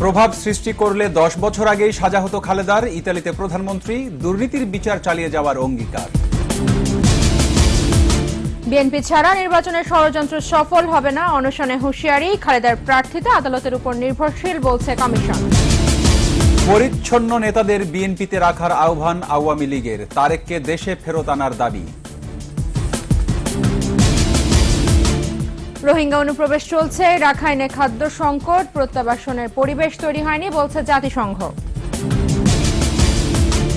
প্রভাব সৃষ্টি করলে 10 বছর আগেই সাজা হতো খালেদার। ইতালিতে প্রধানমন্ত্রী দুর্নীতির বিচার চালিয়ে যাওয়ার অঙ্গীকার। বিএনপি ছাড়া নির্বাচনের ষড়যন্ত্র সফল হবে না, অনশনে হুঁশিয়ারি। খালেদার প্রার্থিতা আদালতের উপর নির্ভরশীল বলছে কমিশন। পরিচ্ছন্ন নেতাদের বিএনপিতে রাখার আহ্বান আওয়ামী লীগের। তারেককে দেশে ফেরত আনার দাবি। রোহিঙ্গা অনুপ্রবেশ চলছে, রাখাইনে খাদ্য সংকট, প্রত্যাবাসনের পরিবেশ তৈরি হয়নি বলছে জাতিসংঘ।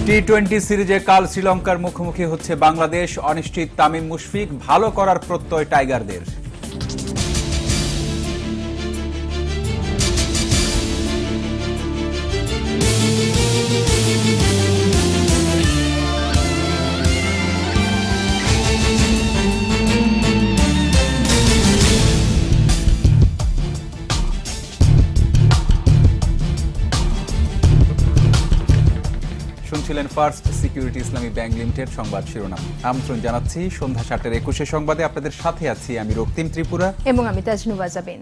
টি-20 সিরিজে কাল শ্রীলঙ্কার মুখোমুখি হচ্ছে বাংলাদেশ। অনিশ্চিত তামিম মুশফিক, ভালো করার প্রত্যয় টাইগারদের। শুনছিলেন ফার্স্ট সিকিউরিটি ইসলামী ব্যাংক লিমিটেড সংবাদ শিরোনাম। আমন্ত্রণ জানাচ্ছি সন্ধ্যা 7:21 সংবাদে। আপনাদের সাথে আছি আমি রক্তিম ত্রিপুরা এবং আমি তাজনুবা জাবিন।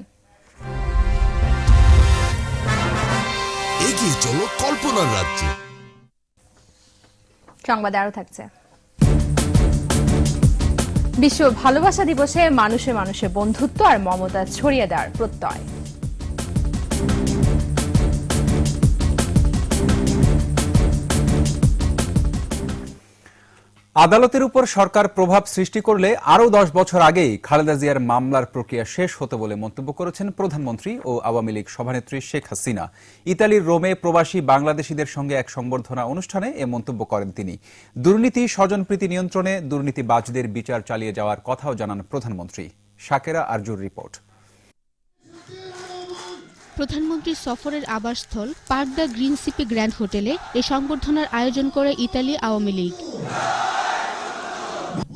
এগিয়ে চলো কল্পনার রাজ্যে। সংবাদে আরো থাকছে। বিশ্ব ভালোবাসা দিবসে মানুষে মানুষে বন্ধুত্ব আর মমতা ছড়িয়ে দেওয়ার প্রত্যয়। আদালতের উপর সরকার প্রভাব সৃষ্টি করলে আরও 10 বছর আগেই খালেদা জিয়ার মামলার প্রক্রিয়া শেষ হতো বলে মন্তব্য করেছেন প্রধানমন্ত্রী ও আওয়ামী লীগ সভানেত্রী শেখ হাসিনা। ইতালির রোমে প্রবাসী বাংলাদেশিদের সঙ্গে এক সংবর্ধনা অনুষ্ঠানে এ মন্তব্য করেন তিনি। দুর্নীতি, স্বজনপ্রীতি নিয়ন্ত্রণে দুর্নীতিবাজদের বিচার চালিয়ে যাওয়ার কথাও জানান প্রধানমন্ত্রী। শাকেরা আরজুর রিপোর্ট। প্রধানমন্ত্রীর সফরের আবাসস্থল park the green CP grand হোটেলে এ সংবর্ধনার আয়োজন করে ইতালি আওয়ামী লীগ।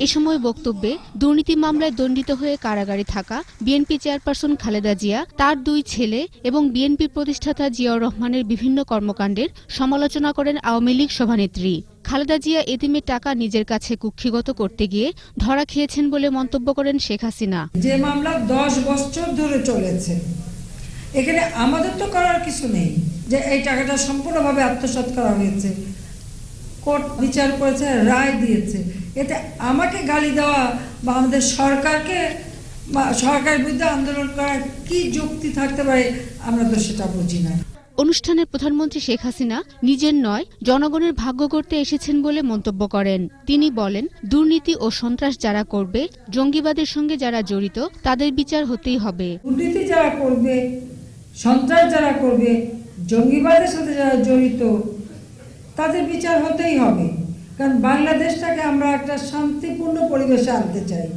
এ সময় বক্তব্যে দুর্নীতি মামলায় দণ্ডিত হয়ে কারাগারে থাকা বিএনপি চেয়ারপারসন খালেদা জিয়া, তার 2 ছেলে এবং বিএনপি প্রতিষ্ঠাতা জিয়াউর রহমানের বিভিন্ন কর্মকাণ্ডের সমালোচনা করেন আওয়ামী লীগ সভানেত্রী। খালেদা জিয়া এতিমের টাকা নিজের কাছে কুক্ষিগত করতে গিয়ে ধরা খেয়েছেন বলে মন্তব্য করেন শেখ হাসিনা। যে মামলা 10 বছর ধরে চলেছে, এখানে আমাদের তো করার কিছু নেই যে এই টাকাটা সম্পূর্ণভাবে আত্মসাৎ করা হয়েছে। কোর্ট বিচার করেছে, রায় দিয়েছে। এতে আমাকে গালি দেওয়া বা আমাদের সরকারকে বা সরকারের বিরুদ্ধে আন্দোলন করার কি যুক্তি থাকতে পারে, আমরা তো সেটা বুঝি না। অনুষ্ঠানে প্রধানমন্ত্রী শেখ হাসিনা নিজের নয়, জনগণের ভাগ্য করতে এসেছেন বলে মন্তব্য করেন। তিনি বলেন, দুর্নীতি ও সন্ত্রাস যারা করবে, জঙ্গিবাদের সঙ্গে যারা জড়িত, তাদের বিচার হতেই হবে। দুর্নীতি যারা করবে, সন্ত্রাস যারা করবে, জঙ্গিবাদের সাথে যারা জড়িত, তাদের বিচার হতেই হবে। কারণ বাংলাদেশটাকে আমরা একটা শান্তিপূর্ণ পরিবেশে আনতে চাই।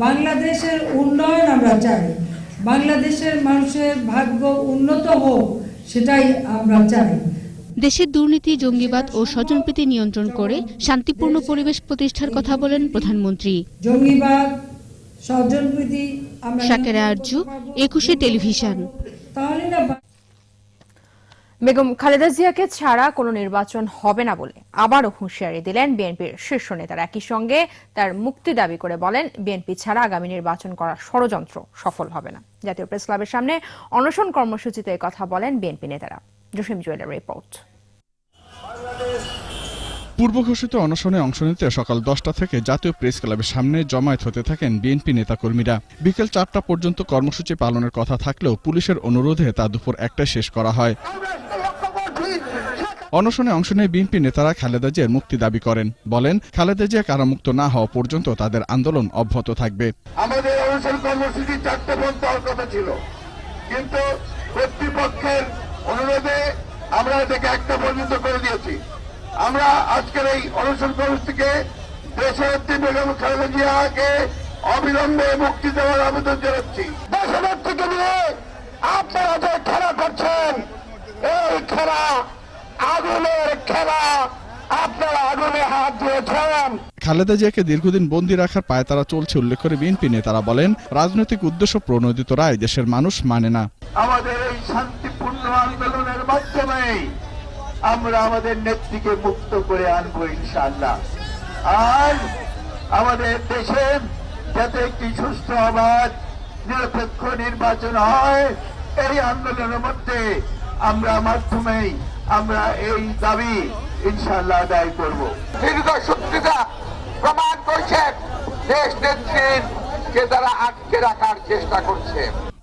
বাংলাদেশের উন্নয়ন আমরা চাই, বাংলাদেশের মানুষের ভাগ্য উন্নত হোক, সেটাই আমরা চাই। দেশের দুর্নীতি, জঙ্গিবাদ ও স্বজনপ্রীতি নিয়ন্ত্রণ করে শান্তিপূর্ণ পরিবেশ প্রতিষ্ঠার কথা বলেন প্রধানমন্ত্রী। জঙ্গিবাদ, স্বজনপ্রীতি আমরা। শাকেরা আরজু, 21 টেলিভিশন। তাহলে না বেগম খালেদা জিয়াকে ছাড়া কোনো নির্বাচন হবে না বলে আবারও হুঁশিয়ারি দিলেন বিএনপির শীর্ষ নেতারা। একই সঙ্গে তার মুক্তি দাবি করে বলেন, বিএনপি ছাড়া আগামী নির্বাচন করার ষড়যন্ত্র সফল হবে না। জাতীয় প্রেস ক্লাবের সামনে অনশন কর্মসূচিতে কথা বলেন বিএনপি নেতারা। জসিম জুয়েলের রিপোর্ট। পূর্ব ঘোষিত অনশনে অংশ নিতে সকাল 10টা থেকে জাতীয় প্রেস ক্লাবের সামনে জমায়েত হতে থাকেন বিএনপি নেতাকর্মীরা। বিকেল 4টা পর্যন্ত কর্মসূচি পালনের কথা থাকলেও পুলিশের অনুরোধে তা দুপুর 1টায় শেষ করা হয়। অনশনে অংশ নিয়ে বিএনপি নেতারা খালেদা জিয়ার মুক্তি দাবি করেন। বলেন, খালেদা জিয়া কারামুক্ত না হওয়া পর্যন্ত তাদের আন্দোলন অব্যাহত থাকবে। আমাদের অনশন কর্মসূচি 4টে পর্যন্ত হওয়ার কথা ছিল, কিন্তু কর্তৃপক্ষের অনুরোধে আমরা এটাকে 1টা পর্যন্ত করে দিয়েছি। আমরা আজকের এই অনশন কর্মসূচিকে দেশনেত্রী বেগম খালেদা জিয়াকে অবিলম্বে মুক্তি দেওয়ার আবেদন জানাচ্ছি। দেশনেত্রীকে নিয়ে আপনারা যে খেলা করছেন, এই খেলা আগুনের খেলা, আপনারা আগুনে হাত দিয়েছেন। খালেদা জিয়াকে দীর্ঘদিন বন্দী রাখার পায়তারা চলছে উল্লেখ করে বিএনপি নেতারা বলেন, রাজনৈতিক উদ্দেশ্য প্রণোদিত রায় দেশের মানুষ মানে না। আমাদের এই শান্তিপূর্ণ আন্দোলনের মাধ্যমে আমরা আমাদের নেত্রীকে মুক্ত করে আনবো ইনশাআল্লাহ। আর আমাদের দেশে যাতে একটি সুস্থ অবাধ নিরপেক্ষ নির্বাচন হয়, এই আন্দোলনের মধ্যে আমরা মাধ্যমেই আমরা এই দাবি ইনশাআল্লাহ আদায় করব। সত্যিটা প্রমাণ করছেন দেশ নেত্রীকে তারা আটকে রাখার চেষ্টা করছে।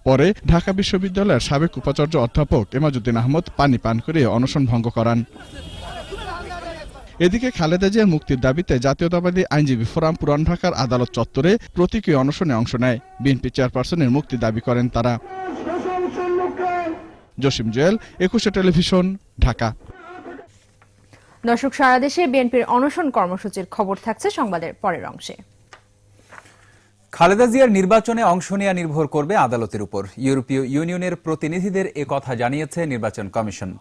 পরে ঢাকা বিশ্ববিদ্যালয়ের সাবেক উপাচার্য অধ্যাপক এমাজউদ্দিন আহমদ পানি পান করে অনশন ভঙ্গ করান। এদিকে খালেদা জিয়ার মুক্তির দাবিতে জাতীয়তাবাদী আইনজীবী ফোরাম পুরান ঢাকার আদালত চত্বরে প্রতীকী অনশনে অংশ নেয়। বিএনপি চেয়ারপারসনের মুক্তি দাবি করেন তারা। জসিম জুয়েল, 21 টেলিভিশন, ঢাকা। দর্শক, সারা দেশে বিএনপির অনশন কর্মসূচির খবর থাকছে সংবাদের পরের অংশে। খালেদা জিয়ার নির্বাচনে অংশ নেওয়া নির্ভর করবে আদালতের উপর। ইউরোপীয় ইউনিয়নের প্রতিনিধিদের একথা জানিয়েছে নির্বাচন কমিশন।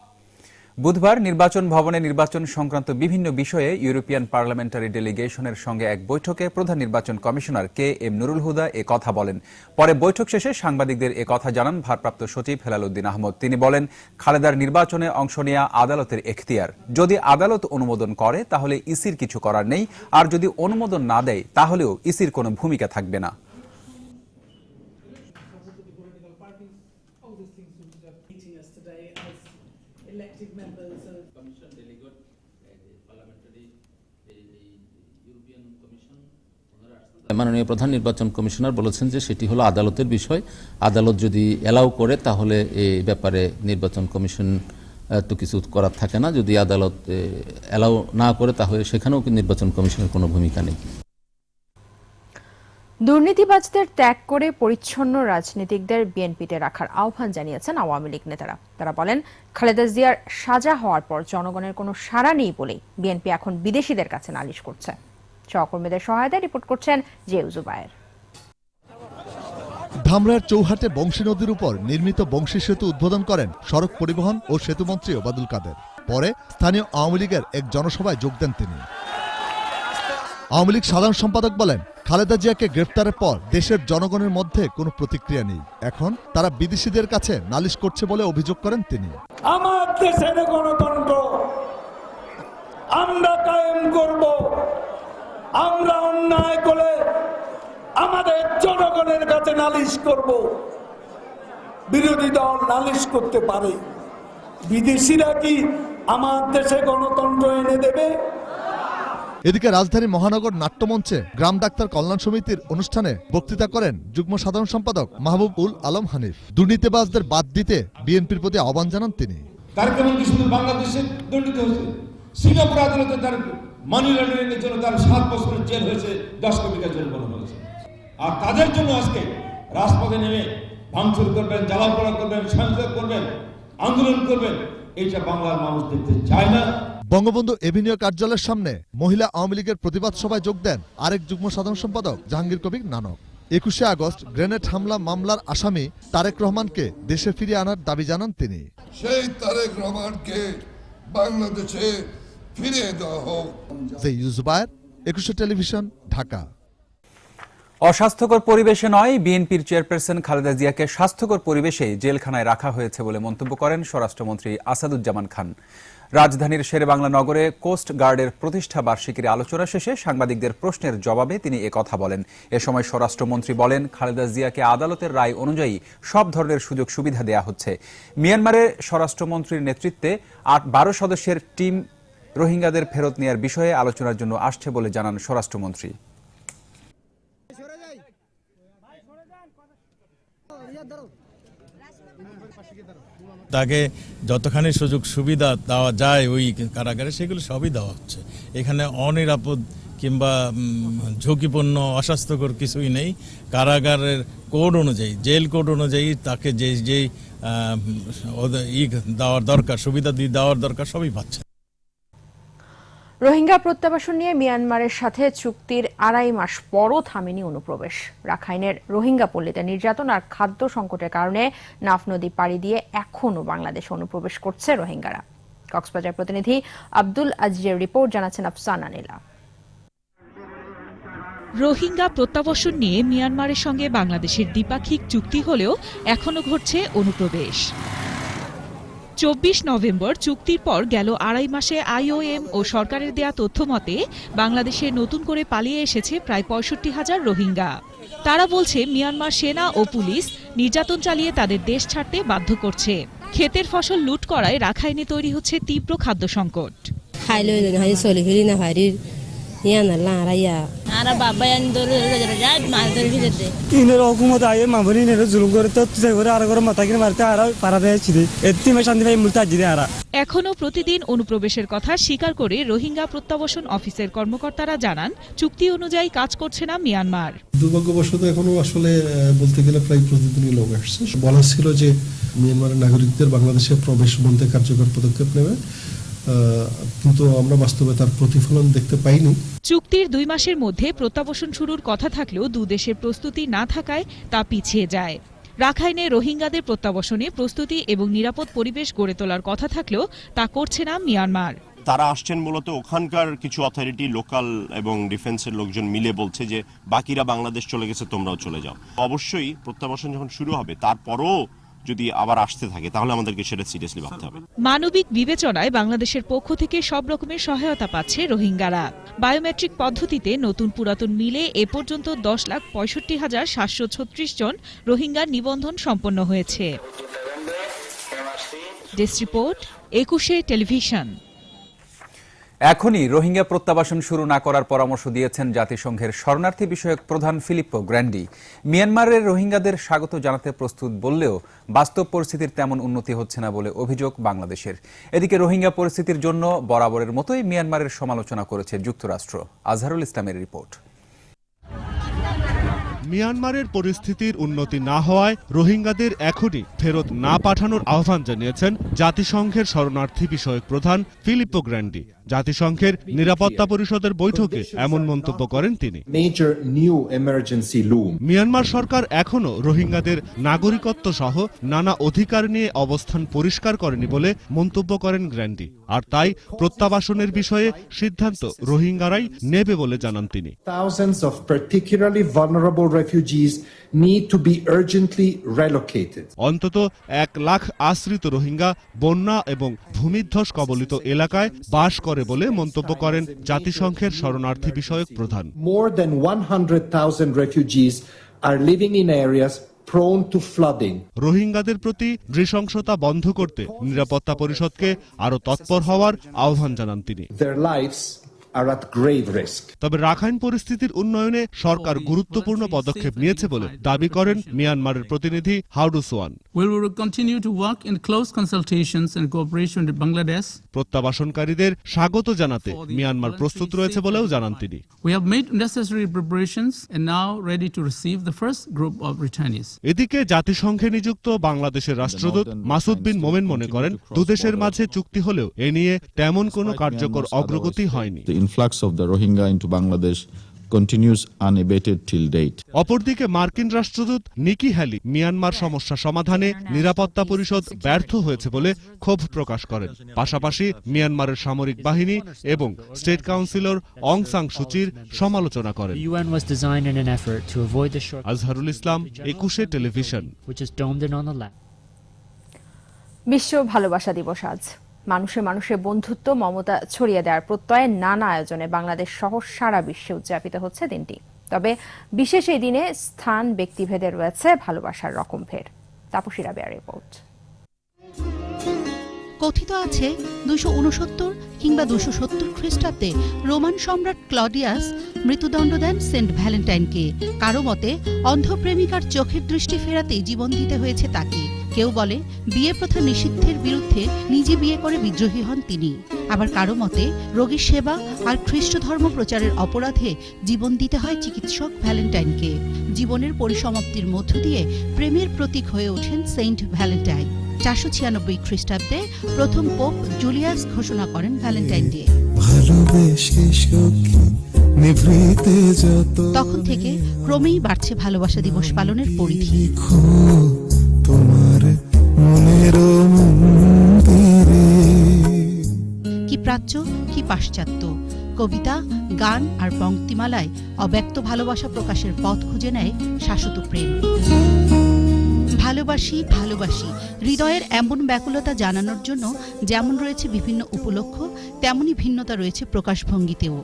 বুধবার নির্বাচন ভবনে নির্বাচন সংক্রান্ত বিভিন্ন বিষয়ে ইউরোপিয়ান পার্লামেন্টারি ডেলিগেশনের সঙ্গে এক বৈঠকে প্রধান নির্বাচন কমিশনার KM নুরুল হুদা কথা বলেন। পরে বৈঠক শেষে সাংবাদিকদের কথা জানান ভারপ্রাপ্ত সচিব হেলাল উদ্দিন আহমদ। তিনি বলেন, খালেদার নির্বাচনে অংশ নেওয়া আদালতের এখতিয়ার। যদি আদালত অনুমোদন করে তাহলে ইসির কিছু করার নেই, আর যদি অনুমোদন না দেয় তাহলেও ইসির কোনো ভূমিকা থাকবে না। মাননীয় প্রধান নির্বাচন কমিশনার বলেছেন যে সেটি হলো আদালতের বিষয়। আদালত যদি এলাও করে তাহলে এই ব্যাপারে নির্বাচন কমিশন তো কিছু করার থাকে না। যদি আদালত এলাও না করে তাহলে সেখানেও নির্বাচন কমিশনের কোনো ভূমিকা নেই। দুর্নীতিবাজদের ত্যাগ করে পরিচ্ছন্ন রাজনীতিকদের বিএনপিতে রাখার আহ্বান জানিয়েছেন আওয়ামী লীগ নেতারা। তারা বলেন, খালেদা জিয়ার সাজা হওয়ার পর জনগণের কোনো সাড়া নেই বলেই বিএনপি এখন বিদেশিদের কাছে নালিশ করছে। সহকর্মীদের সহায়তায় রিপোর্ট করছেন জেউজুবায়ের। ধামরার চৌহাটে বংশী নদীর উপর নির্মিত বংশী সেতু উদ্বোধন করেন সড়ক পরিবহন ও সেতুমন্ত্রী ওবায়দুল কাদের। পরে স্থানীয় আওয়ামী লীগের এক জনসভায় যোগ দেন তিনি। আওয়ামী লীগ সাধারণ সম্পাদক বলেন, খালেদা জিয়াকে গ্রেফতারের পর দেশের জনগণের মধ্যে কোনো প্রতিক্রিয়া নেই। এখন তারা বিদেশিদের কাছে নালিশ করছে বলে অভিযোগ করেন তিনি। আমার দেশের গণতন্ত্র আমরা কায়েম করব। আমরা অন্যায় করে আমাদের জনগণের কাছে নালিশ করব। বিরোধী দল নালিশ করতে পারে, বিদেশিরা কি আমার দেশে গণতন্ত্র এনে দেবে? এদিকে রাজধানী মহানগর নাট্যমঞ্চে গ্রাম ডাক্তার কল্যাণ সমিতির অনুষ্ঠানে বক্তৃতা করেন যুগ্ম সাধারণ সম্পাদক মাহবুব উল আলম হানিফ। দুর্নীতিবাজদের বাদ দিতে বিএনপির প্রতি আহ্বান জানান তিনি। তার কেমন কি শুধু বাংলাদেশে দণ্ডিত হয়েছে, সিঙ্গাপুর আদালতে তার মানি লন্ডারিং এর জন্য তার 7 বছরের জেল হয়েছে, 10 কোটি টাকা জরিমানা হয়েছে। আর তাদের জন্য আজকে রাজপথে নেমে ভাঙচুর করবেন, জ্বালাপোড়া করবেন, সহিংসতা করবেন, আন্দোলন করবেন, এইটা বাংলার মানুষ দেখতে চায় না। বঙ্গবন্ধু এভিনিউ কার্যালয়ের সামনে মহিলা আওয়ামী লীগের প্রতিবাদ সভায় যোগ দেন আরেক যুগ্ম সাধারণ সম্পাদক জাহাঙ্গীর কবির নানক। 21শে আগস্ট গ্রেনেড হামলা মামলার আসামি তারেক রহমানকে দেশে ফিরিয়ে আনার দাবি জানান তিনি। সেই তারেক রহমানকে বাংলাদেশে ফিরিয়ে দেওয়া হোক। জেউজুবায়ের, 21 টেলিভিশন, ঢাকা। অস্বাস্থ্যকর পরিবেশে নয়, বিএনপির চেয়ারপারসন খালেদা জিয়াকে স্বাস্থ্যকর পরিবেশে জেলখানায় রাখা হয়েছে বলে মন্তব্য করেন স্বরাষ্ট্রমন্ত্রী আসাদুজ্জামান খান। রাজধানীর শেরেবাংলা নগরে কোস্ট গার্ডের প্রতিষ্ঠা বার্ষিকীর আলোচনা শেষে সাংবাদিকদের প্রশ্নের জবাবে তিনি একথা বলেন। এ সময় স্বরাষ্ট্রমন্ত্রী বলেন, খালেদা জিয়াকে আদালতের রায় অনুযায়ী সব ধরনের সুযোগ সুবিধা দেয়া হচ্ছে। মিয়ানমারের স্বরাষ্ট্রমন্ত্রীর নেতৃত্বে 12 সদস্যের টিম রোহিঙ্গাদের ফেরত নেয়ার বিষয়ে আলোচনার জন্য আসছে বলে জানান স্বরাষ্ট্রমন্ত্রী। তাকে যতখানি সুযোগ সুবিধা দেওয়া যায় ওই কারাগারে সেগুলো সবই দেওয়া হচ্ছে। এখানে অনিরাপদ কিংবা ঝুঁকিপূর্ণ অস্বাস্থ্যকর কিছুই নেই। কারাগারের কোড অনুযায়ী, জেল কোড অনুযায়ী তাকে যেই দেওয়ার দরকার, সুবিধা দিয়ে দেওয়ার দরকার সবই পাচ্ছে। রোহিঙ্গা প্রত্যাবাসন নিয়ে মিয়ানমারের সাথে চুক্তির 2.5 মাস পরও থামেনি অনুপ্রবেশ। রাখাইনের রোহিঙ্গা পল্লীতে নির্যাতন আর খাদ্য সংকটের কারণে নাফ নদী পাড়ি দিয়ে এখনও বাংলাদেশে অনুপ্রবেশ করছে রোহিঙ্গারা। কক্সবাজার প্রতিনিধি আব্দুল আজিজের রিপোর্ট, জানাচ্ছেন আফসানা নীলা। রোহিঙ্গা প্রত্যাবাসন নিয়ে মিয়ানমারের সঙ্গে বাংলাদেশের দ্বিপাক্ষিক চুক্তি হলেও এখনও ঘটছে অনুপ্রবেশ। 24 নভেম্বর চুক্তির পর গেল 2.5 মাসে IOM ও সরকারের দেয়া তথ্য মতে বাংলাদেশে নতুন করে পালিয়ে এসেছে প্রায় 65,000 রোহিঙ্গা। তারা বলছে মিয়ানমার সেনা ও পুলিশ নির্যাতন চালিয়ে তাদের দেশ ছাড়তে বাধ্য করছে। ক্ষেতের ফসল লুট করায় রাখাইনে তৈরি হচ্ছে তীব্র খাদ্য সংকট। এখনো প্রতিদিন অনুপ্রবেশের কথা স্বীকার করে রোহিঙ্গা প্রত্যাবাসন অফিসের কর্মকর্তারা জানান, চুক্তি অনুযায়ী কাজ করছে না মিয়ানমার। দুর্ভাগ্যবশত এখনো আসলে বলতে গেলে প্রায় প্রতিদিনই লোক আসছে। বলা ছিল যে মিয়ানমারের নাগরিকদের বাংলাদেশে প্রবেশ বন্ধে কার্যকর পদক্ষেপ নেবে, কিন্তু আমরা বাস্তবে তার প্রতিফলন দেখতে পাইনি। চুক্তির 2 মাসের মধ্যে প্রত্যাবাসন শুরুর কথা থাকলেও দুদেশের প্রস্তুতি না থাকায় তা পিছিয়ে যায়। রাখাইনে রোহিঙ্গাদের প্রত্যাবাসনে প্রস্তুতি এবং নিরাপদ পরিবেশ গড়ে তোলার কথা থাকলেও তা করছে না মিয়ানমার। তারা আসছেন মূলত ওখানকার কিছু অথরিটি, লোকাল এবং ডিফেন্সের লোকজন মিলে বলছে যে বাকিরা বাংলাদেশ চলে গেছে, তোমরাও চলে যাও। অবশ্যই প্রত্যাবাসন যখন শুরু হবে তারপরও যদি আবার আসতে থাকে তাহলে আমাদেরকে সেটা সিরিয়াসলি ভাবতে হবে। মানবিক বিবেচনায় বাংলাদেশের পক্ষ থেকে সব রকমের সহায়তা পাচ্ছে রোহিঙ্গারা। বায়োমেট্রিক পদ্ধতিতে নতুন পুরাতন মিলে এ পর্যন্ত 10,65,736 জন রোহিঙ্গার নিবন্ধন সম্পন্ন হয়েছে। Desk report, 21 television. এখনই রোহিঙ্গা প্রত্যাবাসন শুরু না করার পরামর্শ দিয়েছেন জাতিসংঘের শরণার্থী বিষয়ক প্রধান ফিলিপ্পো গ্র্যান্ডি। মিয়ানমারের রোহিঙ্গাদের স্বাগত জানাতে প্রস্তুত বললেও বাস্তব পরিস্থিতির তেমন উন্নতি হচ্ছে না বলে অভিযোগ বাংলাদেশের। এদিকে রোহিঙ্গা পরিস্থিতির জন্য বরাবরের মতোই মিয়ানমারের সমালোচনা করেছে যুক্তরাষ্ট্র। আজহারুল ইসলামের রিপোর্ট। মিয়ানমারের পরিস্থিতির উন্নতি না হওয়ায় রোহিঙ্গাদের এখনই ফেরত না পাঠানোর আহ্বান জানিয়েছেন জাতিসংঘের শরণার্থী বিষয়ক প্রধান ফিলিপ্পো গ্র্যান্ডি। জাতিসংঘের নিরাপত্তা পরিষদের বৈঠকে এমন মন্তব্য করেন তিনি। মিয়ানমার সরকার এখনো রোহিঙ্গাদের নাগরিকত্ব সহ নানা অধিকার নিয়ে অবস্থান পরিষ্কার করেনি বলে মন্তব্য করেন গ্র্যান্ডি। আর তাই প্রত্যাবাসনের বিষয়ে সিদ্ধান্ত রোহিঙ্গারাই নেবে বলে জানান তিনি। অন্তত 1 লাখ আশ্রিত রোহিঙ্গা বন্যা এবং ভূমিধ্বস কবলিত এলাকায় বাস করে বলে মন্তব্য করেন জাতিসংঘের শরণার্থী বিষয়ক প্রধান। রোহিঙ্গাদের প্রতি নৃশংসতা বন্ধ করতে নিরাপত্তা পরিষদকে আরো তৎপর হওয়ার আহ্বান জানান তিনি। তবে রাখাইন পরিস্থিতির উন্নয়নে সরকার গুরুত্বপূর্ণ পদক্ষেপ নিয়েছে বলে দাবি করেন মিয়ানমারের প্রতিনিধি হাউডু সোয়ান। প্রত্যাবাসনকারীদের স্বাগত জানাতে মিয়ানমার প্রস্তুত রয়েছে বলেও জানান তিনি। এদিকে জাতিসংঘে নিযুক্ত বাংলাদেশের রাষ্ট্রদূত মাসুদ বিন মোমেন মনে করেন, দুদেশের মাঝে চুক্তি হলেও এ নিয়ে তেমন কোনো কার্যকর অগ্রগতি হয়নি। Influx of the Rohingya into Bangladesh continues unabated till date. অপরদিকে মার্কিন রাষ্ট্রদূত নিকি হ্যালি মিয়ানমার সমস্যা সমাধানে নিরাপত্তা পরিষদ ব্যর্থ হয়েছে বলে ক্ষোভ প্রকাশ করেন। পাশাপাশি মিয়ানমারের সামরিক বাহিনী এবং স্টেট কাউন্সিলর অং সাং সুচির সমালোচনা করেন। আজহারুল ইসলাম, 21 টেলিভিশন। বিশ্ব ভালোবাসা দিবস আজ। মানুষে মানুষে বন্ধুত্ব, মমতা ছড়িয়ে দেওয়ার প্রত্যয়ে নানা আয়োজনে বাংলাদেশ সহ সারা বিশ্বে উদযাপিত হচ্ছে দিনটি। তবে বিশেষ এই দিনে স্থান ব্যক্তিভেদে রয়েছে ভালোবাসার রকমভেদ। তাপসী রাবেয়ার রিপোর্ট। কথিত আছে 269 কিংবা 270 খ্রিস্টাব্দে রোমান সম্রাট ক্লডিয়াস মৃত্যুদণ্ড দেন সেন্ট ভ্যালেন্টাইনকে। কারো মতে অন্ধ প্রেমিকার চোখের দৃষ্টি ফেরাতেই জীবন দিতে হয়েছে তাকে। কেউ বলে বিয়ে প্রথা নিষিদ্ধের বিরুদ্ধে নিজে বিয়ে করে বিদ্রোহী হন তিনি। আবার কারো মতে রোগীর সেবা আর খ্রিস্ট ধর্ম প্রচারের অপরাধে জীবন দিতে হয় চিকিৎসক ভ্যালেন্টাইনকে। জীবনের পরিসমাপ্তির মধ্য দিয়ে প্রেমের প্রতীক হয়ে ওঠেন সেন্ট ভ্যালেন্টাইন। 496 খ্রিস্টাব্দে প্রথম পোপ জুলিয়াস ঘোষণা করেন ভ্যালেন্টাইন ডে। তখন থেকে ক্রমেই বাড়ছে ভালোবাসা দিবস পালনের পরিধি। কি প্রাচ্য, কি পাশ্চাত্য, কবিতা, গান আর পংক্তিমালায় অব্যক্ত ভালোবাসা প্রকাশের পথ খুঁজে নেয় শাশ্বত প্রেম। ভালোবাসি ভালোবাসি হৃদয়ের এমন ব্যাকুলতা জানানোর জন্য যেমন রয়েছে বিভিন্ন উপলক্ষ, তেমনি ভিন্নতা রয়েছে প্রকাশভঙ্গিতেও।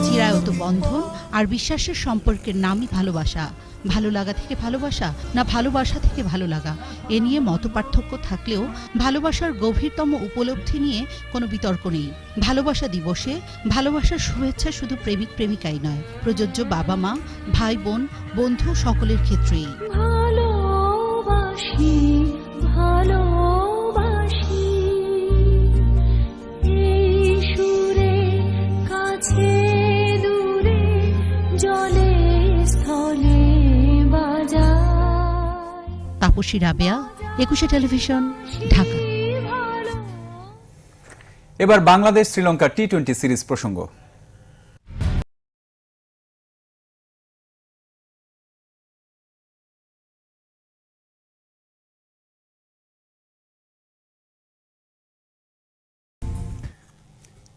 চিরায়ত বন্ধন আর বিশ্বাসের সম্পর্কের নামই ভালোবাসা। ভালো লাগা থেকে ভালোবাসা, না ভালোবাসা থেকে ভালো লাগা, এ নিয়ে মতপার্থক্য থাকলেও ভালোবাসার গভীরতম উপলব্ধি নিয়ে কোনো বিতর্ক নেই। ভালোবাসা দিবসে ভালোবাসার শুভেচ্ছা শুধু প্রেমিক প্রেমিকাই নয়, প্রযোজ্য বাবা মা, ভাই বোন, বন্ধু সকলের ক্ষেত্রেই। ভালোবাসি ভালোবাসি এই সুরে কাছে দূরে জলে স্থলে বাজায়। তাপসী রাবেয়া, 21 টেলিভিশন, ঢাকা। এবার বাংলাদেশ শ্রীলঙ্কা টি-20 সিরিজ প্রসঙ্গ।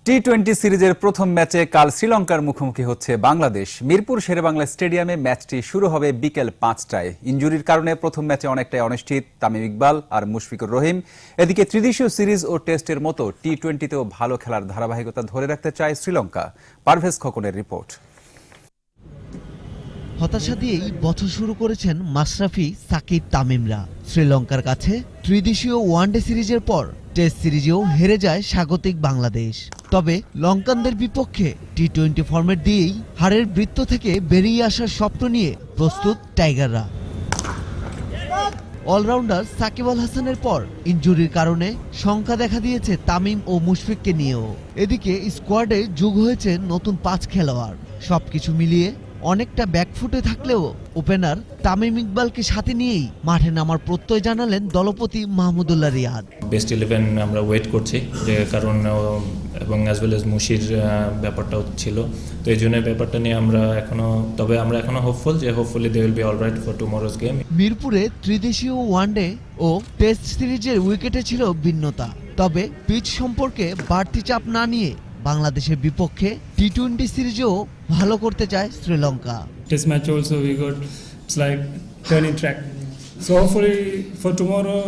টি-20 সিরিজের প্রথম ম্যাচে কাল শ্রীলঙ্কার মুখোমুখি হচ্ছে বাংলাদেশ। মিরপুর শেরেবাংলা স্টেডিয়ামে ম্যাচটি শুরু হবে বিকেল 5টায়। ইনজুরির কারণে প্রথম ম্যাচে অনেকটাই অনিশ্চিত তামিম ইকবাল আর মুশফিকুর রহিম। এদিকে ত্রিদেশীয় সিরিজ ও টেস্টের মতো টি-20তেও ভালো খেলার ধারাবাহিকতা ধরে রাখতে চায় শ্রীলঙ্কা। পারভেজ খোকনের রিপোর্ট। হতাশা দিয়েই বছর শুরু করেছেন মাশরাফি, সাকিব, তামিমরা। শ্রীলঙ্কার কাছে ত্রিদেশীয় ওয়ানডে সিরিজের পর টেস্ট সিরিজেও হেরে যায় স্বাগতিক বাংলাদেশ। তবে লঙ্কানদের বিপক্ষে টি-20 ফরম্যাট দিয়েই হারের বৃত্ত থেকে বেরিয়ে আসার স্বপ্ন নিয়ে প্রস্তুত টাইগাররা। অলরাউন্ডার সাকিব আল হাসানের পর ইনজুরির কারণে শঙ্কা দেখা দিয়েছে তামিম ও মুশফিককে নিয়েও। এদিকে স্কোয়াডে যোগ হয়েছে নতুন 5 খেলোয়াড়। সবকিছু মিলিয়ে অনেকটা ব্যাকফুটে থাকলেও ওপেনার তামিম ইকবালকে সাথে নিয়েই মাঠে নামার প্রত্যয় জানালেন দলপতি মাহমুদুল্লাহ রিয়াদ। বেস্ট 11 আমরা ওয়েট করছি, যে কারণ এবং অ্যাজ ওয়েল এজ মুশির ব্যাপারটাও ছিল, তো এই জন্য ব্যাপারটা নিয়ে আমরা এখনো হোপফুল যে hopefully they will be alright for tomorrow's game. মিরপুরে ত্রিদেশীয় ওয়ানডে ও টেস্ট সিরিজের উইকেটে ছিল ভিন্নতা, তবে পিচ সম্পর্কে বাড়তি চাপ না নিয়ে বাংলাদেশের বিপক্ষে টি-20 সিরিজেও ভালো করতে চায় Sri Lanka. Test match also we got, it's like turning track. So hopefully for tomorrow,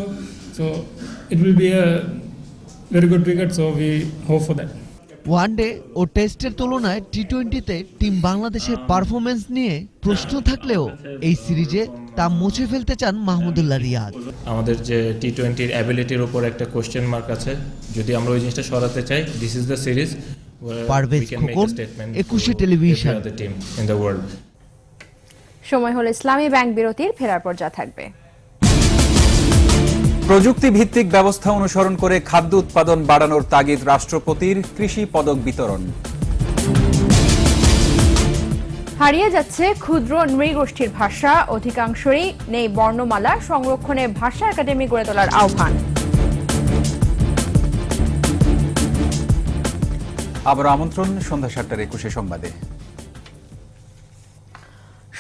so it will be a very good wicket, so we hope for that. One day ও টেস্টের তুলনায় টি-20তে টিম বাংলাদেশের পারফরমেন্স নিয়ে প্রশ্ন থাকলেও এই সিরিজে তা মুছে ফেলতে চান মাহমুদুল্লাহ রিয়াদ। আমাদের যে টি-20 অ্যাবিলিটির উপর একটা কোশ্চেন মার্ক আছে, যদি আমরা ওই জিনিসটা সরাতে চাই, this is the series. Parvez Khokon, 21 television. সময় হলো ইসলামী ব্যাংক বিরতির, ফেরার পর যা থাকবে। প্রযুক্তি ভিত্তিক ব্যবস্থা অনুসরণ করে খাদ্য উৎপাদন বাড়ানোর তাগিদ রাষ্ট্রপতির, কৃষি পদক বিতরণ। হারিয়ে যাচ্ছে ক্ষুদ্র নৃগোষ্ঠীর ভাষা, অধিকাংশই নেই বর্ণমালা, সংরক্ষণে ভাষা একাডেমি গড়ে তোলার আহ্বান। আবার আমন্ত্রণ সন্ধ্যা 7টার 21 সংবাদে।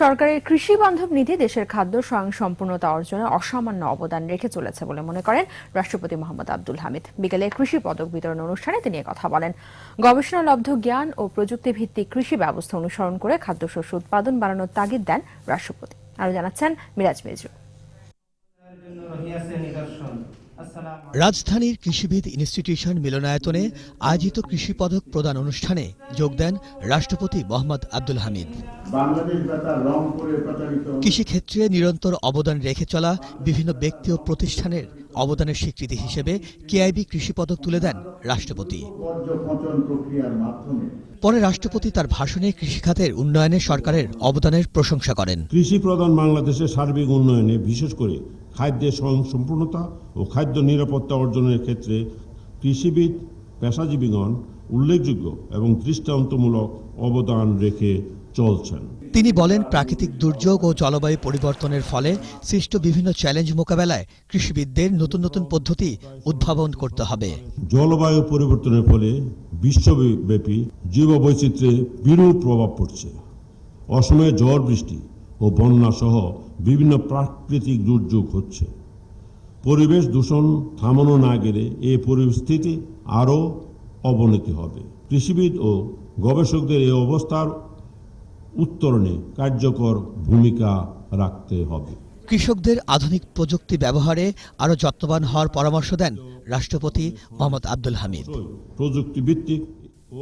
সরকারের কৃষি বান্ধব নীতি দেশের খাদ্য স্বয়ংসম্পূর্ণতা অর্জনে অসামান্য অবদান রেখে চলেছে বলে মনে করেন রাষ্ট্রপতি মোহাম্মদ আব্দুল হামিদ। বিকেলে কৃষি পদক বিতরণ অনুষ্ঠানে তিনি কথা বলেন। গবেষণালব্ধ জ্ঞান ও প্রযুক্তি ভিত্তিক কৃষি ব্যবস্থা অনুসরণ করে খাদ্যশস্য উৎপাদন বাড়ানোর তাগিদ দেন রাষ্ট্রপতি। আরো জানাচ্ছেন মিরাজ মেজু। রাজধানীর কৃষিবিদ ইনস্টিটিউশন মিলনায়তনে আয়োজিত কৃষি পদক প্রদান অনুষ্ঠানে যোগ দেন রাষ্ট্রপতি মোহাম্মদ আব্দুল হামিদ। কৃষিক্ষেত্রে নিরন্তর অবদান রেখে চলা বিভিন্ন ব্যক্তি ও প্রতিষ্ঠানের অবদানের স্বীকৃতি হিসেবে কেআইবি কৃষি পদক তুলে দেন রাষ্ট্রপতি। পরে রাষ্ট্রপতি তার ভাষণে কৃষিখাতের উন্নয়নে সরকারের অবদানের প্রশংসা করেন। কৃষি প্রধান বাংলাদেশের সার্বিক উন্নয়নে, বিশেষ করে খাদ্যের স্বয়ংসম্পূর্ণতা ও খাদ্য নিরাপত্তা অর্জনের ক্ষেত্রে কৃষিবিদ পেশাজীবীগণ উল্লেখযোগ্য এবং দৃষ্টান্তমূলক অবদান রেখে চলছেন। তিনি বলেন, প্রাকৃতিক দুর্যোগ ও জলবায়ু পরিবর্তনের ফলে সৃষ্ট বিভিন্ন চ্যালেঞ্জ মোকাবেলায় কৃষিবিদদের নতুন নতুন পদ্ধতি উদ্ভাবন করতে হবে। জলবায়ু পরিবর্তনের ফলে বিশ্বব্যাপী জীববৈচিত্র্যে বিরূপ প্রভাব পড়ছে। অসময়ে ঝড় বৃষ্টি ও বন্যা সহ বিভিন্ন প্রাকৃতিক দুর্যোগ হচ্ছে। পরিবেশ দূষণ থামানো না গেলে এই পরিস্থিতি আরও অবনতি হবে। কৃষিবিদ ও গবেষকদের এই অবস্থার উত্তরণে কার্যকর ভূমিকা রাখতে হবে। কৃষকদের আধুনিক প্রযুক্তি ব্যবহারে আরও যত্নবান হওয়ার পরামর্শ দেন রাষ্ট্রপতি মোহাম্মদ আব্দুল হামিদ। প্রযুক্তি ভিত্তিক।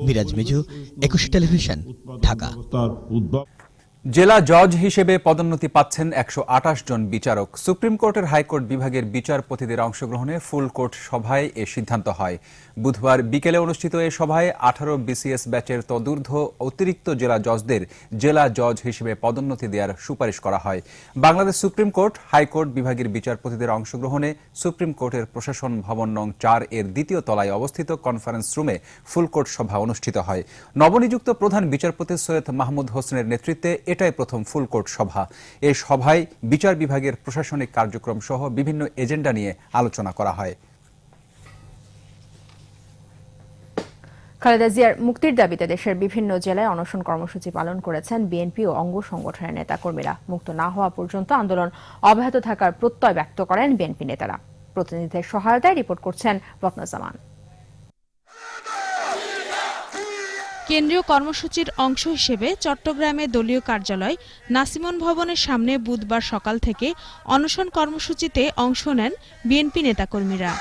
মিরাজ মিজু, 21 টেলিভিশন, ঢাকা। জেলা জজ হিসেবে পদোন্নতি পাচ্ছেন 128 জন বিচারক। সুপ্রিম কোর্টের হাইকোর্ট বিভাগের বিচারপতিদের অংশগ্রহণে ফুল কোর্ট সভায় এ সিদ্ধান্ত হয়। বুধবার বিকেলে অনুষ্ঠিত এ সভায় 18 বিসিএস ব্যাচের তদূর্ধ্ব অতিরিক্ত জেলা জজদের জেলা জজ হিসেবে পদোন্নতি দেওয়ার সুপারিশ করা হয়। বাংলাদেশ সুপ্রিম কোর্ট হাইকোর্ট বিভাগের বিচারপতিদের অংশগ্রহণে সুপ্রিম কোর্টের প্রশাসন ভবন নং 4 এর দ্বিতীয় তলায় অবস্থিত কনফারেন্স রুমে ফুল কোর্ট সভা অনুষ্ঠিত হয়। নবনিযুক্ত প্রধান বিচারপতি সৈয়দ মাহমুদ হোসেনের নেতৃত্বে এটাই প্রথম ফুল কোর্ট সভা। এই সভায় বিচার বিভাগের প্রশাসনিক কার্যক্রম সহ বিভিন্ন এজেন্ডা নিয়ে আলোচনা করা হয়। খালেদা জিয়ার মুক্তির দাবিতে দেশের বিভিন্ন জেলায় অনশন কর্মসূচি পালন করেছেন বিএনপি ও অঙ্গ সংগঠনের নেতাকর্মীরা। মুক্ত না হওয়া পর্যন্ত আন্দোলন অব্যাহত থাকার প্রত্যয় ব্যক্ত করেন বিএনপি নেতারা। প্রতিনিধিদের সহায়তায় রিপোর্ট করছেন রত্নজামান। কেন্দ্রীয় কর্মসূচির অংশ হিসেবে চট্টগ্রামে দলীয় কার্যালয় নাসিমন ভবনের সামনে বুধবার সকাল থেকে অনশন কর্মসূচিতে অংশ নেন বিএনপি নেতাকর্মীরা।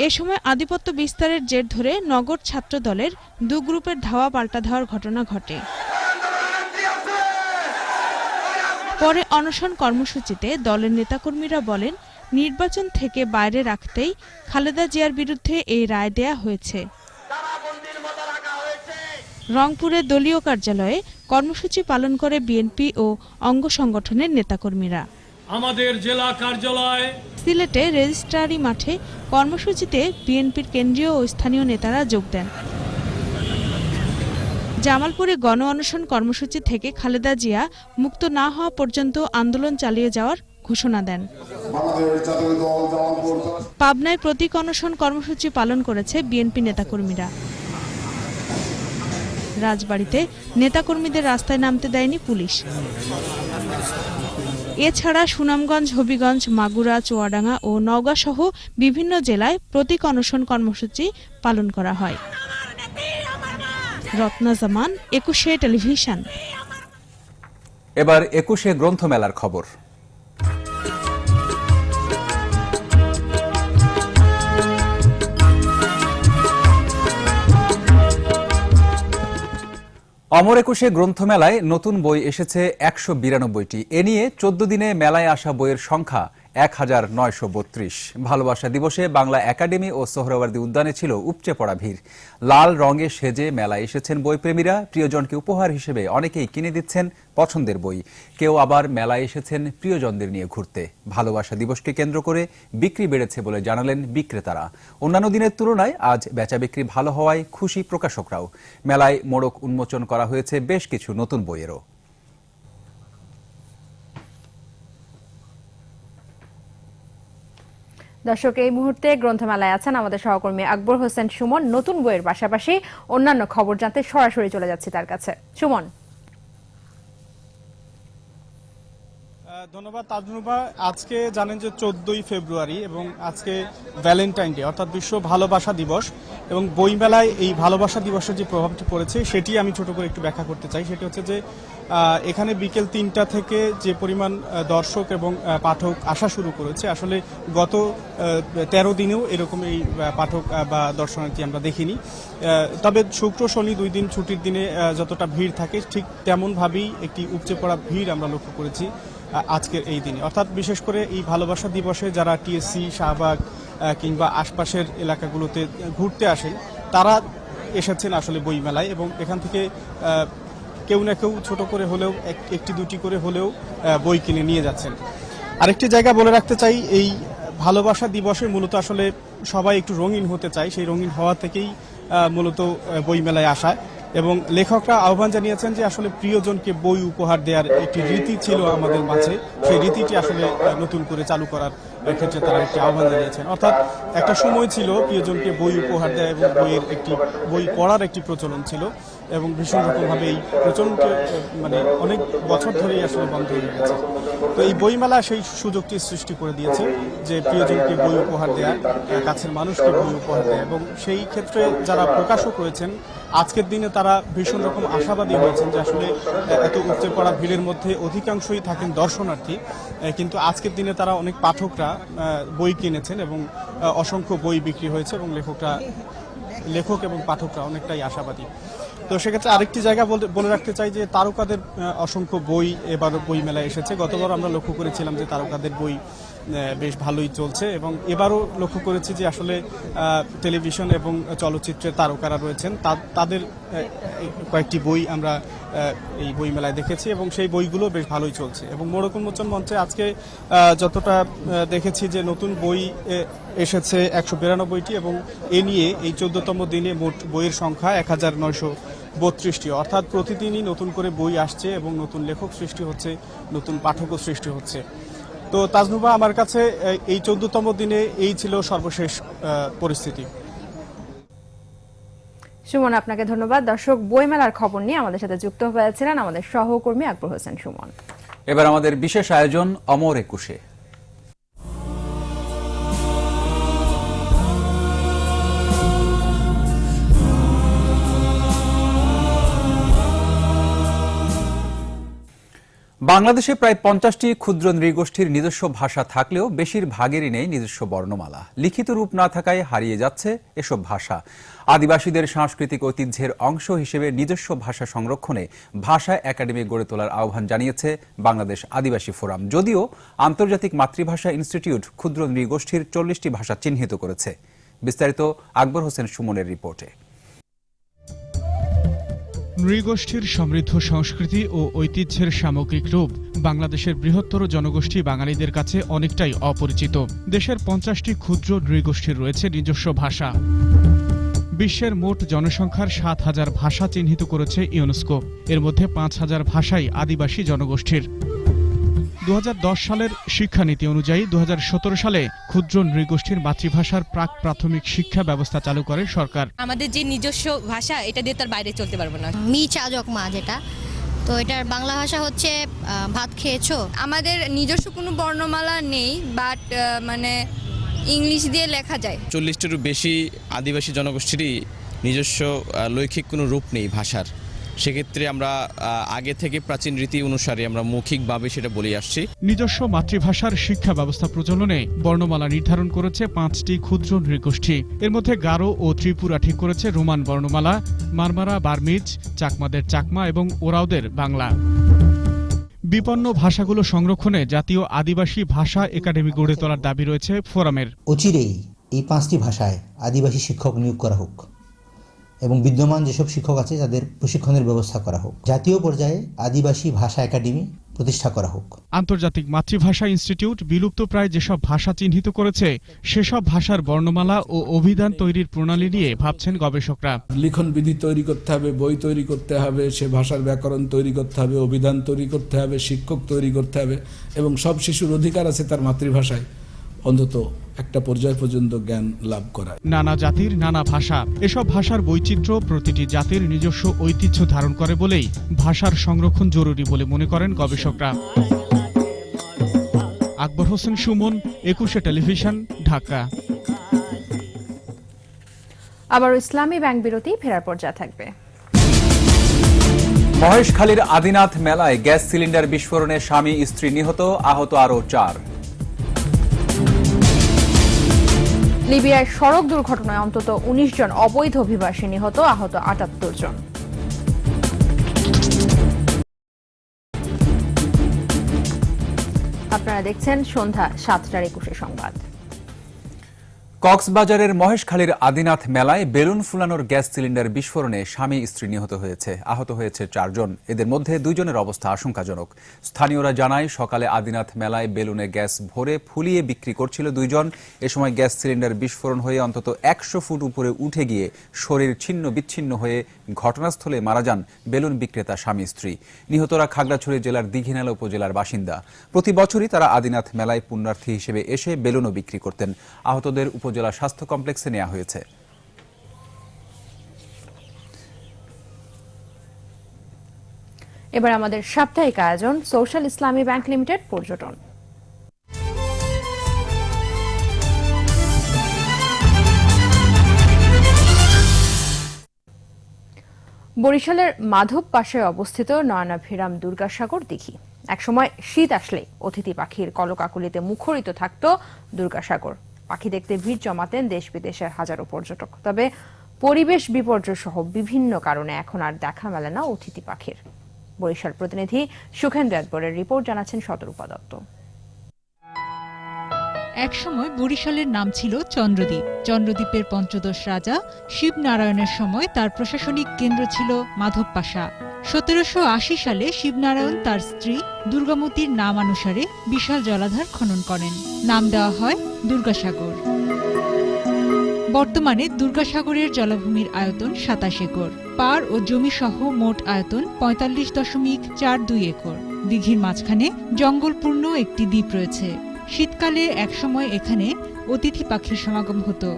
এ সময় আধিপত্য বিস্তারের জের ধরে নগর ছাত্র দলের দু গ্রুপের ধাওয়া পাল্টা ধাওয়ার ঘটনা ঘটে। পরে অনশন কর্মসূচিতে দলের নেতাকর্মীরা বলেন, নির্বাচন থেকে বাইরে রাখতেই খালেদা জিয়ার বিরুদ্ধে এই রায় দেয়া হয়েছে। রংপুরে দলীয় কার্যালয়ে কর্মসূচি পালন করে বিএনপি ও অঙ্গ সংগঠনের নেতাকর্মীরা। আমাদের জেলা কার্যালয় সিলেটে রেজিস্ট্রারি মাঠে কর্মসূচিতে বিএনপির কেন্দ্রীয় ও স্থানীয় নেতারা যোগ দেন। জামালপুরে গণ অনশন কর্মসূচি থেকে খালেদা জিয়া মুক্ত না হওয়া পর্যন্ত আন্দোলন চালিয়ে যাওয়ার ঘোষণা দেন। পাবনায় প্রতীক অনশন কর্মসূচি পালন করেছে বিএনপি নেতাকর্মীরা। রাজবাড়ীতে নেতাকর্মীদের রাস্তায় নামতে দেয়নি পুলিশ। এছাড়া সুনামগঞ্জ, হবিগঞ্জ, মাগুরা, চুয়াডাঙ্গা ও নওগাঁ সহ বিভিন্ন জেলায় প্রতীক অনশন কর্মসূচি পালন করা হয়। রত্নজামান, 21 টেলিভিশন। এবার 21 গ্রন্থমেলার খবর। অমর 21 গ্রন্থমেলায় নতুন বই এসেছে 192টি। এ নিয়ে 14 দিনে মেলায় আসা বইয়ের সংখ্যা 1932। ভালোবাসা দিবসে বাংলা একাডেমি ও সোহরাওয়ার্দী উদ্যানে ছিল উপচে পড়া ভিড়। লাল রঙে সেজে মেলায় এসেছেন বইপ্রেমীরা। প্রিয়জনকে উপহার হিসেবে অনেকেই কিনে দিচ্ছেন পছন্দের বই। কেউ আবার মেলায় এসেছেন প্রিয়জনদের নিয়ে ঘুরতে। ভালোবাসা দিবসকে কেন্দ্র করে বিক্রি বেড়েছে বলে জানালেন বিক্রেতারা। অন্যান্য দিনের তুলনায় আজ বেচা বিক্রি ভালো হওয়ায় খুশি প্রকাশকরাও। মেলায় মোড়ক উন্মোচন করা হয়েছে বেশ কিছু নতুন বইয়েরও। দর্শক, এই মুহূর্তে গ্রন্থমেলায় আছেন আমাদের সহকর্মী আকবর হোসেন সুমন। নতুন বইয়ের পাশাপাশি অন্যান্য খবর জানতে সরাসরি চলে যাচ্ছি তার কাছে। সুমন। ধন্যবাদ তাজনুবা। আজকে জানেন যে 14ই ফেব্রুয়ারি এবং আজকে ভ্যালেন্টাইন ডে অর্থাৎ বিশ্ব ভালোবাসা দিবস, এবং বইমেলায় এই ভালোবাসা দিবসের যে প্রভাবটি পড়েছে সেটি আমি ছোট করে একটু ব্যাখ্যা করতে চাই। সেটি হচ্ছে যে এখানে বিকেল 3টা থেকে যে পরিমাণ দর্শক এবং পাঠক আসা শুরু করেছে, আসলে গত 13 দিনেও এরকম এই পাঠক বা দর্শনার্থী আমরা দেখিনি। তবে শুক্র শনি 2 দিন ছুটির দিনে যতটা ভিড় থাকে ঠিক তেমনভাবেই একটি উপচে পড়া ভিড় আমরা লক্ষ্য করেছি আজকের এই দিনে। অর্থাৎ বিশেষ করে এই ভালোবাসা দিবসে যারা টিএসসি, শাহবাগ কিংবা আশপাশের এলাকাগুলোতে ঘুরতে আসেন তারা এসেছেন আসলে বইমেলায়, এবং এখান থেকে কেউ না কেউ ছোট করে হলেও একটি দুটি করে হলেও বই কিনে নিয়ে যাচ্ছেন। আরেকটি জায়গা বলে রাখতে চাই, এই ভালোবাসা দিবসে মূলত আসলে সবাই একটু রঙিন হতে চায়। সেই রঙিন হওয়া থেকেই মূলত বইমেলায় আসা, এবং লেখকরা আহ্বান জানিয়েছেন যে আসলে প্রিয়জনকে বই উপহার দেওয়ার একটি রীতি ছিল আমাদের মাঝে, সেই রীতিটি আসলে নতুন করে চালু করার ক্ষেত্রে তারা একটি আহ্বান জানিয়েছেন। অর্থাৎ একটা সময় ছিল প্রিয়জনকে বই উপহার দেওয়া এবং বই পড়ার একটি প্রচলন ছিল, এবং ভীষণ রকমভাবে এই প্রচলনকে অনেক বছর ধরেই আসলে বন্ধ হয়ে গেছে। তো এই বইমেলা সেই সুযোগটি সৃষ্টি করে দিয়েছে যে প্রিয়জনকে বই উপহার দেওয়া, কাছের মানুষকে বই উপহার দেওয়া, এবং সেই ক্ষেত্রে যারা প্রকাশক রয়েছেন আজকের দিনে তারা ভীষণ রকম আশাবাদী হয়েছেন যে আসলে এত উপচে পড়া ভিড়ের মধ্যে অধিকাংশই থাকেন দর্শনার্থী, কিন্তু আজকের দিনে তারা অনেক পাঠকরা বই কিনেছেন এবং অসংখ্য বই বিক্রি হয়েছে, এবং লেখক এবং পাঠকরা অনেকটাই আশাবাদী। তো সেক্ষেত্রে আরেকটি জায়গা বলে রাখতে চাই যে তারকাদের অসংখ্য বই এবার বই মেলায় এসেছে। গতবার আমরা লক্ষ্য করেছিলাম যে তারকাদের বই বেশ ভালোই চলছে এবং এবারও লক্ষ্য করেছি যে আসলে টেলিভিশন এবং চলচ্চিত্রের তারকারা রয়েছেন, তাদের কয়েকটি বই আমরা এই বই মেলায় দেখেছি এবং সেই বইগুলো বেশ ভালোই চলছে। এবং মোড়ক উন্মোচন মঞ্চে আজকে যতটা দেখেছি যে নতুন বই এসেছে 192টি এবং এ নিয়ে এই 14তম দিনে মোট বইয়ের সংখ্যা 1932টি, অর্থাৎ প্রতিদিনই নতুন করে বই আসছে এবং নতুন লেখক সৃষ্টি হচ্ছে, নতুন পাঠকও সৃষ্টি হচ্ছে। তো তাজনুবা, আমার কাছে এই 14তম দিনে এই ছিল সর্বশেষ পরিস্থিতি। সুমন, আপনাকে ধন্যবাদ। দর্শক, বইমেলার খবর নিয়ে আমাদের সাথে যুক্ত হয়েছিলেন আমাদের সহকর্মী আকবর হোসেন সুমন। এবার আমাদের বিশেষ আয়োজন অমর একুশে। বাংলাদেশে প্রায় 50টি ক্ষুদ্র নৃগোষ্ঠীর নিজস্ব ভাষা থাকলেও বেশিরভাগেরই নেই নিজস্ব বর্ণমালা। লিখিত রূপ না থাকায় হারিয়ে যাচ্ছে এসব ভাষা। আদিবাসীদের সাংস্কৃতিক ঐতিহ্যের অংশ হিসেবে নিজস্ব ভাষা সংরক্ষণে ভাষা একাডেমি গড়ে তোলার আহ্বান জানিয়েছে বাংলাদেশ আদিবাসী ফোরাম। যদিও আন্তর্জাতিক মাতৃভাষা ইনস্টিটিউট ক্ষুদ্র নৃগোষ্ঠীর 40টি ভাষা চিহ্নিত করেছে। বিস্তারিত আকবর হোসেন সুমনের রিপোর্টে। নৃগোষ্ঠীর সমৃদ্ধ সংস্কৃতি ও ঐতিহ্যের সামগ্রিক রূপ বাংলাদেশের বৃহত্তর জনগোষ্ঠী বাঙালিদের কাছে অনেকটাই অপরিচিত। দেশের 50টি ক্ষুদ্র নৃগোষ্ঠীর রয়েছে নিজস্ব ভাষা। বিশ্বের মোট জনসংখ্যার 7,000 ভাষা চিহ্নিত করেছে ইউনেস্কো। এর মধ্যে 5,000 ভাষাই আদিবাসী জনগোষ্ঠীর। 2010 সালের শিক্ষানীতি অনুযায়ী 2017 সালে ক্ষুদ্র নৃগোষ্ঠীর মাতৃভাষার প্রাক প্রাথমিক শিক্ষা ব্যবস্থা চালু করে সরকার। আমাদের যে নিজস্ব ভাষা, এটা দিয়ে তার বাইরে চলতে পারবো না। মি চাজক মা, যেটা তো এটার বাংলা ভাষা হচ্ছে ভাত খেয়েছো। আমাদের নিজস্ব কোনো বর্ণমালা নেই, বাট মানে ইংলিশ দিয়ে লেখা যায়। 40টিরও বেশি আদিবাসী জনগোষ্ঠীরই নিজস্ব লৈখিক কোনো রূপ নেই ভাষার। সেক্ষেত্রে আমরা আগে থেকে প্রাচীন রীতি অনুসারে আমরা মৌখিকভাবে সেটা বলে আসছি। নিজস্ব মাতৃভাষার শিক্ষা ব্যবস্থা প্রচলনে বর্ণমালা নির্ধারণ করেছে 5টি ক্ষুদ্র নৃগোষ্ঠী। এর মধ্যে গারো ও ত্রিপুরা ঠিক করেছে রোমান বর্ণমালা, মারমারা বার্মিজ, চাকমাদের চাকমা এবং ওরাওদের বাংলা। বিপন্ন ভাষাগুলো সংরক্ষণে জাতীয় আদিবাসী ভাষা একাডেমি গড়ে তোলার দাবি রয়েছে ফোরামের। অচিরেই এই 5টি ভাষায় আদিবাসী শিক্ষক নিয়োগ করা হোক এবং বিদ্যমান যেসব শিক্ষক আছে তাদের প্রশিক্ষণের ব্যবস্থা করা হোক। জাতীয় পর্যায়ে আদিবাসী ভাষা একাডেমি প্রতিষ্ঠা করা হোক। আন্তর্জাতিক মাতৃভাষা ইনস্টিটিউট বিলুপ্ত প্রায় যেসব ভাষা চিহ্নিত করেছে সেসব ভাষার বর্ণমালা ও অভিধান তৈরির প্রণালী নিয়ে ভাবছেন গবেষকরা। লিখন বিধি তৈরি করতে হবে, বই তৈরি করতে হবে, সে ভাষার ব্যাকরণ তৈরি করতে হবে, অভিধান তৈরি করতে হবে, শিক্ষক তৈরি করতে হবে এবং সব শিশুর অধিকার আছে তার মাতৃভাষায় অন্তত একটা পর্যায় পর্যন্ত জ্ঞান লাভ করা। নানা জাতির নানা ভাষা, এসব ভাষার বৈচিত্র্য প্রতিটি জাতির নিজস্ব ঐতিহ্য ধারণ করে বলেই ভাষার সংরক্ষণ জরুরি বলে মনে করেন গবেষকরা। আকবর হোসেন সুমন, 21 টেলিভিশন, ঢাকা। আবার ইসলামী ব্যাংক বিরতি, ফেরার পর যা থাকবে। মহেশখালীর আদিনাথ মেলায় গ্যাস সিলিন্ডার বিস্ফোরণে স্বামী স্ত্রী নিহত, আহত আরও 4। লিবিয়ায় সড়ক দুর্ঘটনায় অন্তত 19 জন অবৈধ অভিবাসী নিহত, আহত 78 জন। আপনারা দেখছেন সন্ধ্যা 7টার 21 সংবাদ। কক্সবাজারের মহেশখালীর আদিনাথ মেলায় বেলুন ফুলানোর গ্যাস সিলিন্ডার বিস্ফোরণে স্বামী স্ত্রী নিহত হয়েছে, আহত হয়েছে 4 জন। এদের মধ্যে 2 জনের অবস্থা আশঙ্কাজনক। স্থানীয়রা জানায় সকালে আদিনাথ মেলায় বেলুনে গ্যাস ভরে ফুলিয়ে বিক্রি করছিল 2 জন। এ সময় গ্যাস সিলিন্ডার বিস্ফোরণ হয়ে অন্তত 100 ফুট উপরে উঠে গিয়ে শরীর ছিন্ন বিচ্ছিন্ন হয়ে ঘটনাস্থলে মারা যান বেলুন বিক্রেতা স্বামী স্ত্রী। নিহতরা খাগড়াছড়ি জেলার দীঘিনালা উপজেলার বাসিন্দা। প্রতি বছরই তারা আদিনাথ মেলায় পুণ্যার্থী হিসেবে এসে বেলুনও বিক্রি করতেন। আহতদের উপজেলা স্বাস্থ্য কমপ্লেক্সে নেওয়া হয়েছে। এবার আমাদের সাপ্তাহিক আয়োজন সোশ্যাল ইসলামী ব্যাংক লিমিটেড পর্যটন। বরিশালের মাধব পাশে অবস্থিত নয়নাভিরাম দুর্গাসাগর দিঘি। একসময় শীত আসলে অতিথি পাখির কলকাকলিতে মুখরিত থাকত দুর্গাসাগর। পাখি দেখতে ভিড় জমাতেন দেশ বিদেশের হাজারো পর্যটক। তবে পরিবেশ বিপর্যয় সহ বিভিন্ন কারণে এখন আর দেখা মেলে না অতিথি পাখির। বরিশাল প্রতিনিধি সুখেন্দ্র আকবরের রিপোর্ট জানাচ্ছেন শতরূপা দত্ত। একসময় বরিশালের নাম ছিল চন্দ্রদ্বীপ। চন্দ্রদ্বীপের পঞ্চদশ রাজা শিবনারায়ণের সময় তার প্রশাসনিক কেন্দ্র ছিল মাধবপাশা। 1780 সালে শিবনারায়ণ তার স্ত্রী দুর্গামতীর নামানুসারে বিশাল জলাধার খনন করেন। নাম দেওয়া হয় দুর্গাসাগর। বর্তমানে দুর্গাসাগরের জলাভূমির আয়তন 27 একর। পাড় ও জমি সহ মোট আয়তন 45.42 একর। দিঘির মাঝখানে জঙ্গলপূর্ণ একটি দ্বীপ রয়েছে। শীতকালে একসময় এখানে অতিথি পাখির সমাগম হতো,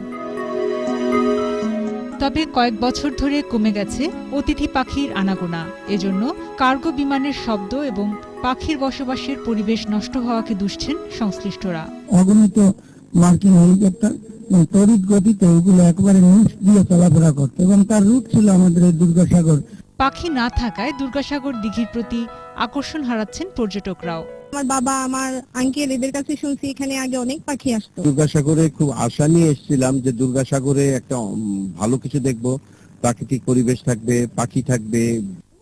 তবে কয়েক বছর ধরে কমে গেছে অতিথি পাখির আনাগোনা। এজন্য কার্গো বিমানের শব্দ এবং পাখির বসবাসের পরিবেশ নষ্ট হওয়াকে দুষছেন সংশ্লিষ্টরা। অগণিত মার্কিন হেলিকপ্টার তড়িৎ গতিতে ওগুলো একবারে নিচ দিয়ে চলাফেরা করত এবং তার রুট ছিল আমাদের এই দুর্গাসাগর। পাখি না থাকায় দুর্গাসাগর দিঘির প্রতি আকর্ষণ হারাচ্ছেন পর্যটকরাও। আমার বাবা, আমার আঙ্কেল এদের কাছে শুনছি এখানে আগে অনেক পাখি আসতো। দুর্গাসাগরে খুব আশা নিয়ে এসেছিলাম যে দুর্গাসাগরে একটা ভালো কিছু দেখবো, প্রাকৃতিক পরিবেশ থাকবে, পাখি থাকবে।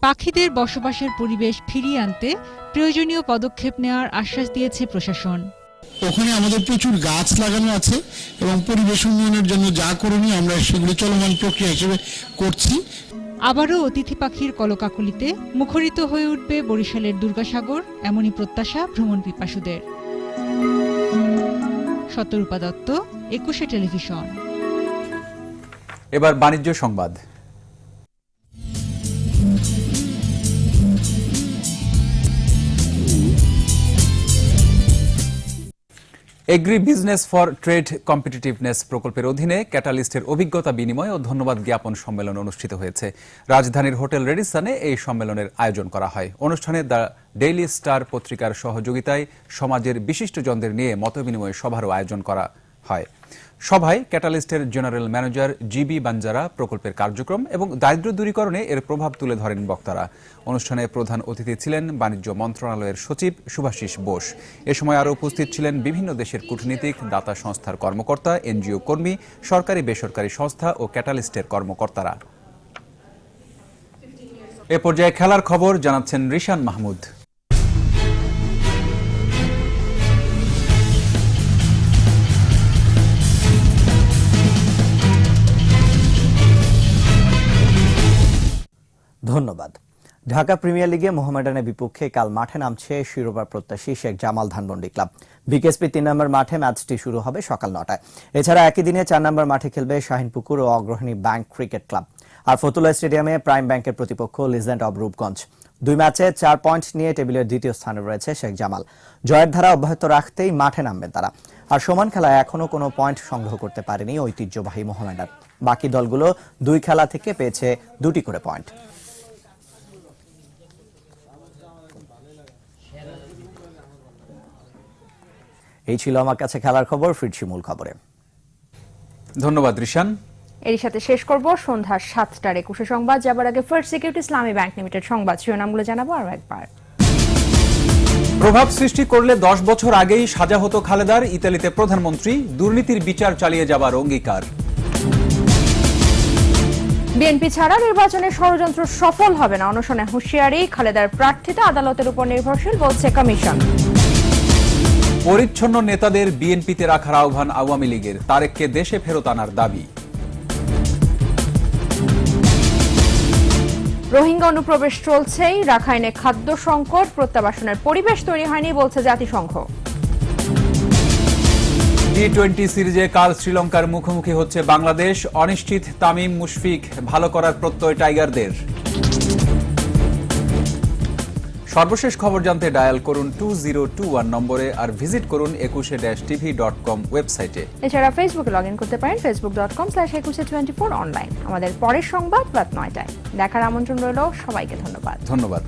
পাখিদের বসবাসের পরিবেশ ফিরিয়ে আনতে প্রয়োজনীয় পদক্ষেপ নেওয়ার আশ্বাস দিয়েছে প্রশাসন। ওখানে আমাদের প্রচুর গাছ লাগানো আছে এবং পরিবেশ উন্নয়নের জন্য যা করণীয় আমরা সেগুলো চলমান প্রক্রিয়া হিসেবে করছি। আবারও অতিথি পাখির কলকাকলিতে মুখরিত হয়ে উঠবে বরিশালের দুর্গাসাগর, এমনই প্রত্যাশা ভ্রমণ পিপাসুদের। শতরূপা দত্ত, 21 টেলিভিশন। এবার বাণিজ্য সংবাদ। Agri business for trade competitiveness প্রকল্পের অধীনে ক্যাটালিস্টের অভিজ্ঞতা বিনিময় ও ধন্যবাদ জ্ঞাপন সম্মেলন অনুষ্ঠিত হয়েছে। রাজধানীর হোটেল রেডিসনে এই সম্মেলনের আয়োজন করা হয়। অনুষ্ঠানে দ্য ডেইলি স্টার পত্রিকার সহযোগিতায় সমাজের বিশিষ্টজনদের নিয়ে মতবিনিময় সভারও আয়োজন করা হয়। সভায় ক্যাটালিস্টের জেনারেল ম্যানেজার জিবি বাঞ্জারা প্রকল্পের কার্যক্রম এবং দারিদ্র্য দূরীকরণে এর প্রভাব তুলে ধরেন বক্তারা। অনুষ্ঠানে প্রধান অতিথি ছিলেন বাণিজ্য মন্ত্রণালয়ের সচিব শুভাশিস বোস। এ সময় আরও উপস্থিত ছিলেন বিভিন্ন দেশের কূটনীতিক, দাতা সংস্থার কর্মকর্তা, এনজিও কর্মী, সরকারি বেসরকারি সংস্থা ও ক্যাটালিস্টের কর্মকর্তারা। এ পর্যায়ে খেলার খবর জানাচ্ছেন রিশান মাহমুদ। ধন্যবাদ। ঢাকা প্রিমিয়ার লিগে মোহামেডানের বিপক্ষে কাল মাঠে নামছে শিরোপা প্রত্যাশী শেখ জামাল ধানমন্ডি ক্লাব। বিকেএসপি 3 নম্বর মাঠে ম্যাচটি শুরু হবে সকাল 9টায়। এছাড়া একই দিনে 4 নম্বর মাঠে খেলবে শাহিনপুকুর ও অগ্রণী ব্যাংক ক্রিকেট ক্লাব। আর ফতুল্লা স্টেডিয়ামে প্রাইম ব্যাংকের প্রতিপক্ষ লিজেন্ড অব রূপগঞ্জ। 2 ম্যাচে 4 পয়েন্ট নিয়ে টেবিলের দ্বিতীয় স্থানে রয়েছে শেখ জামাল। জয়ের ধারা অব্যাহত রাখতেই মাঠে নামবেন তারা। আর সমান খেলায় এখনো কোনো পয়েন্ট সংগ্রহ করতে পারেনি ঐতিহ্যবাহী মোহামেডান। বাকি দলগুলো 2 খেলা থেকে পেয়েছে 2টি করে পয়েন্ট। এই ছিল আমার কাছে খেলার খবর। ফিরছি মূল খবরে। ধন্যবাদ রিশান। এর সাথে শেষ করব সন্ধ্যা 7টার 21 সংবাদ। যাবার আগে ফার্স্ট সিকিউরিটি ইসলামী ব্যাংক লিমিটেড সংবাদ শিরোনামগুলো জানাবো আরো একবার। প্রভাব সৃষ্টি করলে 10 বছর আগেই সাজা হতো খালেদার, ইতালিতে প্রধানমন্ত্রী। দুর্নীতির বিচার চালিয়ে যাবার অঙ্গীকার। বিএনপি ছাড়া নির্বাচনে ষড়যন্ত্র সফল হবে না, অনশনে হুঁশিয়ারি। খালেদার প্রার্থিতা আদালতের উপর নির্ভরশীল বলছে কমিশন। পরিচ্ছন্ন নেতাদের বিএনপিতে রাখার আহ্বান আওয়ামী লীগের, তারেককে দেশে ফেরত আনার দাবি। রোহিঙ্গা অনুপ্রবেশ চলছেই, রাখাইনে খাদ্য সংকট, প্রত্যাবাসনের পরিবেশ তৈরি হয়নি বলছে জাতিসংঘ। টি-20 সিরিজে কাল শ্রীলঙ্কার মুখোমুখি হচ্ছে বাংলাদেশ। অনিশ্চিত তামিম মুশফিক, ভালো করার প্রত্যয় টাইগারদের। সর্বশেষ খবর জানতে ডায়াল করুন 2021 নম্বরে আর ভিজিট করুন 21-tv.com ওয়েবসাইটে। এছাড়া ফেসবুকে লগ ইন করতে পারেন facebook.com/2124 অনলাইন। আমাদের পরের সংবাদ রাত 9টায় দেখার আমন্ত্রণ রইল। সবাইকে ধন্যবাদ।